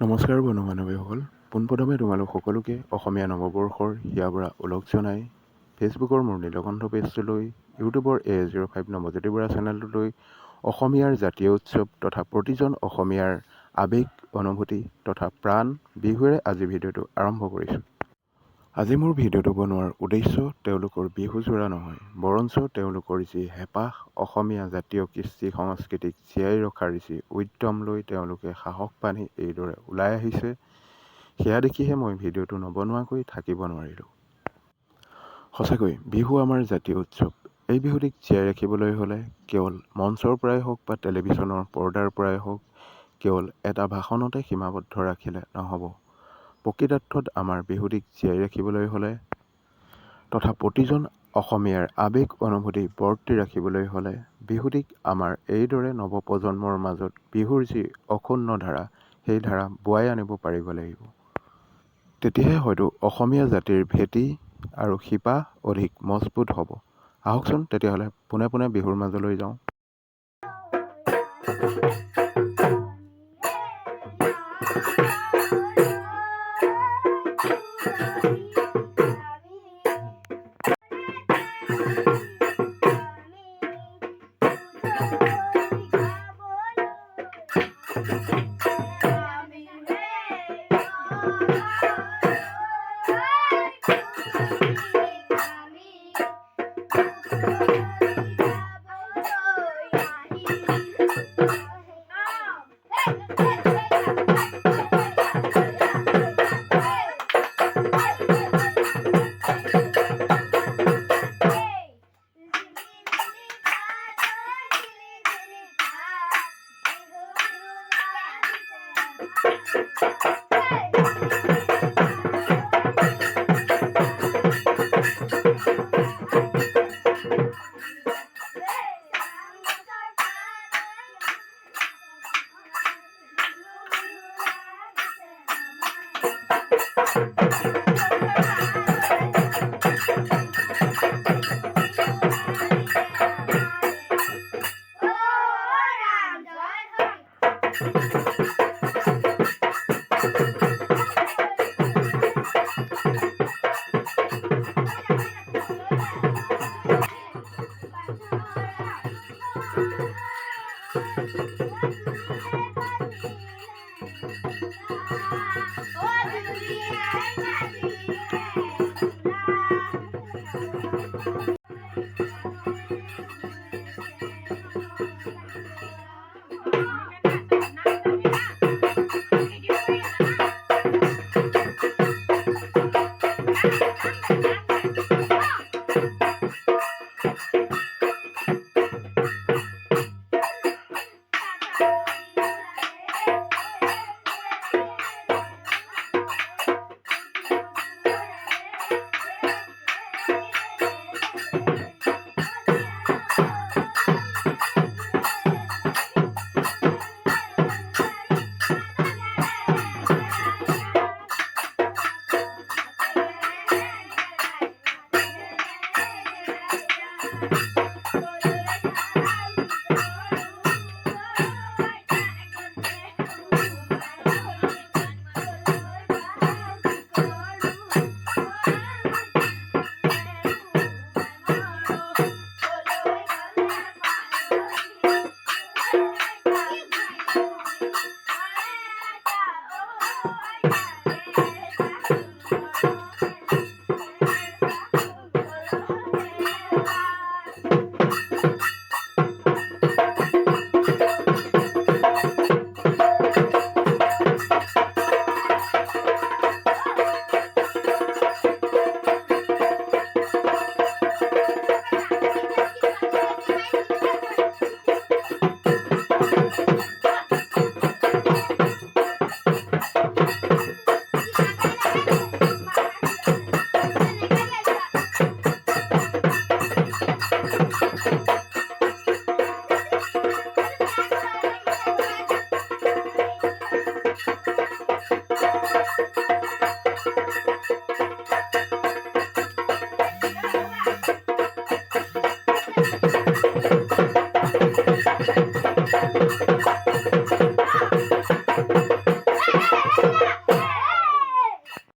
নমস্কাৰ বন্ধু বান্ধৱীসকল, পোনপ্ৰথমে তোমালোক সকলোকে অসমীয়া নৱবৰ্ষৰ হিয়াবৰা ওলগ জনাই ফেচবুকৰ মোৰ নীলকণ্ঠ পেজটোলৈ, ইউটিউবৰ A05 নৱজ্যোতি বৰা চেনেলটোলৈ অসমীয়াৰ জাতীয় উৎসৱ তথা প্ৰতিজন অসমীয়াৰ আৱেগ অনুভূতি তথা প্ৰাণ বিহুৰে আজি ভিডিঅ'টো আৰম্ভ কৰিছোঁ। আজি মোৰ ভিডিঅ'টো বনোৱাৰ উদ্দেশ্য তেওঁলোকৰ বিহু জোৰা নহয়, বৰঞ্চ তেওঁলোকৰ যি হেঁপাহ অসমীয়া জাতীয় কৃষ্টি সংস্কৃতিক জীয়াই ৰখাৰ যি উদ্যম লৈ তেওঁলোকে সাহস বান্ধি এইদৰে ওলাই আহিছে, সেয়া দেখিহে মই ভিডিঅ'টো নবনোৱাকৈ থাকিব নোৱাৰিলোঁ। সঁচাকৈ বিহু আমাৰ জাতীয় উৎসৱ। এই বিহুটিক জীয়াই ৰাখিবলৈ হ'লে কেৱল মঞ্চৰ পৰাই হওক বা টেলিভিশ্যনৰ পৰ্দাৰ পৰাই হওক, কেৱল এটা ভাষণতে সীমাবদ্ধ ৰাখিলে নহ'ব। প্ৰকৃতাৰ্থত আমাৰ বিহুটিক জীয়াই ৰাখিবলৈ হ'লে তথা প্ৰতিজন অসমীয়াৰ আৱেগ অনুভূতি বৰ্তি ৰাখিবলৈ হ'লে বিহুটিক আমাৰ এইদৰে নৱপ্ৰজন্মৰ মাজত বিহুৰ যি অক্ষুণ্ণ ধাৰা, সেই ধাৰা বোৱাই আনিব পাৰিব লাগিব। তেতিয়াহে হয়তো অসমীয়া জাতিৰ ভেটি আৰু শিপা অধিক মজবুত হ'ব। আহকচোন তেতিয়াহ'লে পোনে পোনে বিহুৰ মাজলৈ যাওঁ।